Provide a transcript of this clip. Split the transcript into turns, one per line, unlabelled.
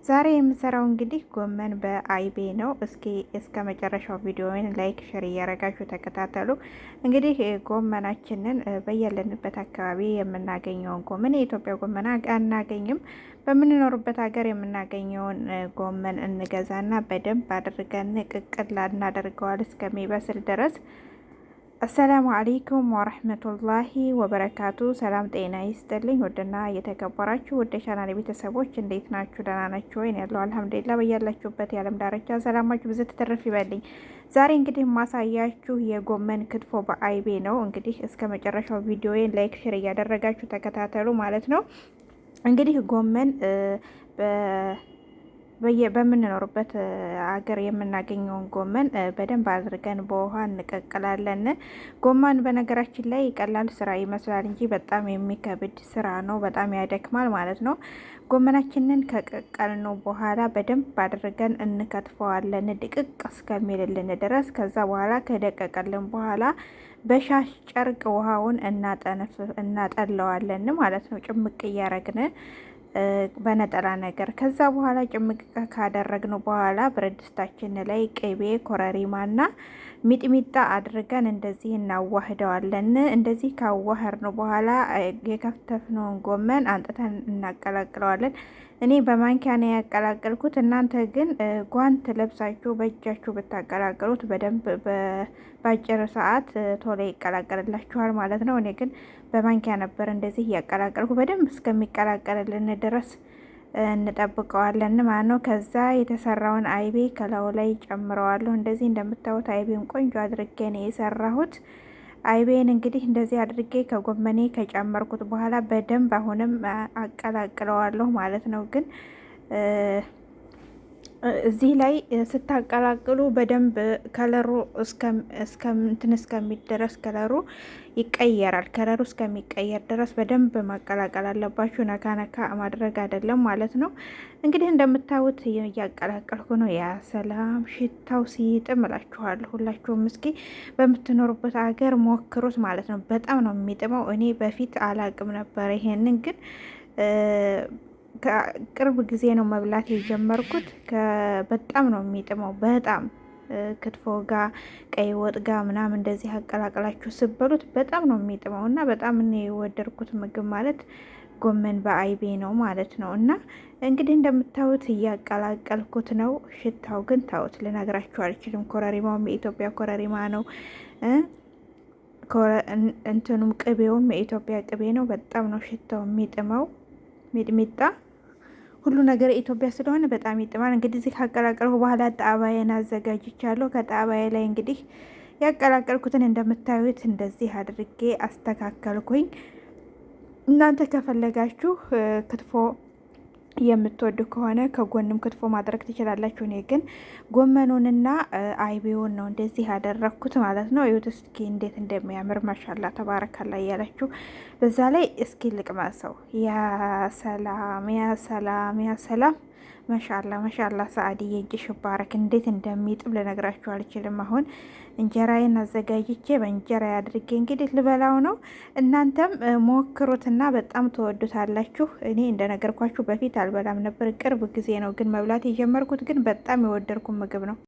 ዛሬ የምሰራው እንግዲህ ጎመን በአይቤ ነው። እስከ መጨረሻው ቪዲዮውን ላይክ ሼር እያረጋችሁ ተከታተሉ። እንግዲህ ጎመናችንን በያለንበት አካባቢ የምናገኘውን ጎመን የኢትዮጵያ ጎመን አናገኝም። በምንኖርበት ሀገር የምናገኘውን ጎመን እንገዛና በደንብ አድርገን ቅቅል እናደርገዋል እስከሚበስል ድረስ። አሰላሙ አለይኩም ወረህመቱላሂ ወበረካቱ። ሰላም ጤና ይስጥልኝ። ውድና እየተከበራችሁ ውድ ቻናል ቤተሰቦች እንዴት ናችሁ? ደህና ናችሁ ወይ? ያለው አልሐምዱሊላህ። በያላችሁበት የዓለም ዳርቻ ሰላማችሁ ብዙ ትተርፍ ይበልኝ። ዛሬ እንግዲህ ማሳያችሁ የጎመን ክትፎ በአይቤ ነው። እንግዲህ እስከ መጨረሻው ቪዲዮዬን ላይክ ሼር እያደረጋችሁ ተከታተሉ ማለት ነው። እንግዲህ ጎመን በምንኖርበት አገር የምናገኘውን ጎመን በደንብ አድርገን በውሃ እንቀቅላለን። ጎመን በነገራችን ላይ ቀላል ስራ ይመስላል እንጂ በጣም የሚከብድ ስራ ነው። በጣም ያደክማል ማለት ነው። ጎመናችንን ከቀቀልነው በኋላ በደንብ አድርገን እንከትፈዋለን ድቅቅ እስከሚልልን ድረስ። ከዛ በኋላ ከደቀቀልን በኋላ በሻሽ ጨርቅ ውሃውን እናጠለዋለን ማለት ነው። ጭምቅ እያረግን በነጠላ ነገር። ከዛ በኋላ ጭምቅ ካደረግነው በኋላ ብረት ድስታችን ላይ ቅቤ፣ ኮረሪማና ሚጥሚጣ አድርገን እንደዚህ እናዋህደዋለን። እንደዚህ ካዋህርነው በኋላ የከተፍነውን ጎመን አንጥተን እናቀላቅለዋለን። እኔ በማንኪያ ነው ያቀላቀልኩት። እናንተ ግን ጓንት ለብሳችሁ በእጃችሁ ብታቀላቅሉት በደንብ በአጭር ሰዓት ቶሎ ይቀላቀልላችኋል ማለት ነው። እኔ ግን በማንኪያ ነበር እንደዚህ እያቀላቀልኩ በደንብ እስከሚቀላቀልልን ድረስ እንጠብቀዋለን ማለት ነው። ከዛ የተሰራውን አይቤ ከላዩ ላይ ጨምረዋለሁ። እንደዚህ እንደምታዩት አይቤን ቆንጆ አድርጌ ነው የሰራሁት። አይቤን እንግዲህ እንደዚህ አድርጌ ከጎመኔ ከጨመርኩት በኋላ በደንብ አሁንም አቀላቅለዋለሁ ማለት ነው። ግን እዚህ ላይ ስታቀላቅሉ በደንብ ከለሩ እስከሚደረስ ከለሩ ይቀየራል። ከለሩ እስከሚቀየር ድረስ በደንብ ማቀላቀል አለባችሁ። ነካ ነካ ማድረግ አይደለም ማለት ነው። እንግዲህ እንደምታዩት እያቀላቀልኩ ነው። ያ ሰላም ሽታው ሲጥም እላችኋለሁ። ሁላችሁም እስኪ በምትኖሩበት ሀገር ሞክሩት ማለት ነው። በጣም ነው የሚጥመው። እኔ በፊት አላቅም ነበር ይሄንን ግን ቅርብ ጊዜ ነው መብላት የጀመርኩት። በጣም ነው የሚጥመው። በጣም ክትፎ ጋ ቀይ ወጥ ጋ ምናምን እንደዚህ አቀላቅላችሁ ስበሉት በጣም ነው የሚጥመው እና በጣም እኔ የወደድኩት ምግብ ማለት ጎመን በአይቤ ነው ማለት ነው። እና እንግዲህ እንደምታዩት እያቀላቀልኩት ነው። ሽታው ግን ታዩት ልነግራችሁ አልችልም። ኮረሪማውም የኢትዮጵያ ኮረሪማ ነው። እንትኑም ቅቤውም የኢትዮጵያ ቅቤ ነው። በጣም ነው ሽታው የሚጥመው። ሚጥሚጣ ሁሉ ነገር ኢትዮጵያ ስለሆነ በጣም ይጥማል። እንግዲህ እዚህ ካቀላቀልኩ በኋላ ጣባዬን አዘጋጅቻለሁ። ከጣባዬ ላይ እንግዲህ ያቀላቀልኩትን እንደምታዩት እንደዚህ አድርጌ አስተካከልኩኝ። እናንተ ከፈለጋችሁ ክትፎ የምትወዱ ከሆነ ከጎንም ክትፎ ማድረግ ትችላላችሁ። እኔ ግን ጎመኑንና አይቤውን ነው እንደዚህ ያደረግኩት ማለት ነው። ይሁት እስኪ እንዴት እንደሚያምር ማሻላ ተባረካላ እያላችሁ በዛ ላይ እስኪ ልቅመሰው። ያ ሰላም ያ ሰላም ያ ሰላም ማሻላ ሰአዲ የእጅሽ ባረክ። እንዴት እንደሚጥም ልነግራችሁ አልችልም። አሁን እንጀራዬን አዘጋጅቼ በእንጀራ አድርጌ እንግዲህ ልበላው ነው። እናንተም ሞክሩትና በጣም ትወዱታላችሁ። እኔ እንደነገርኳችሁ በፊት አልበላም ነበር። ቅርብ ጊዜ ነው ግን መብላት የጀመርኩት። ግን በጣም የወደድኩት ምግብ ነው።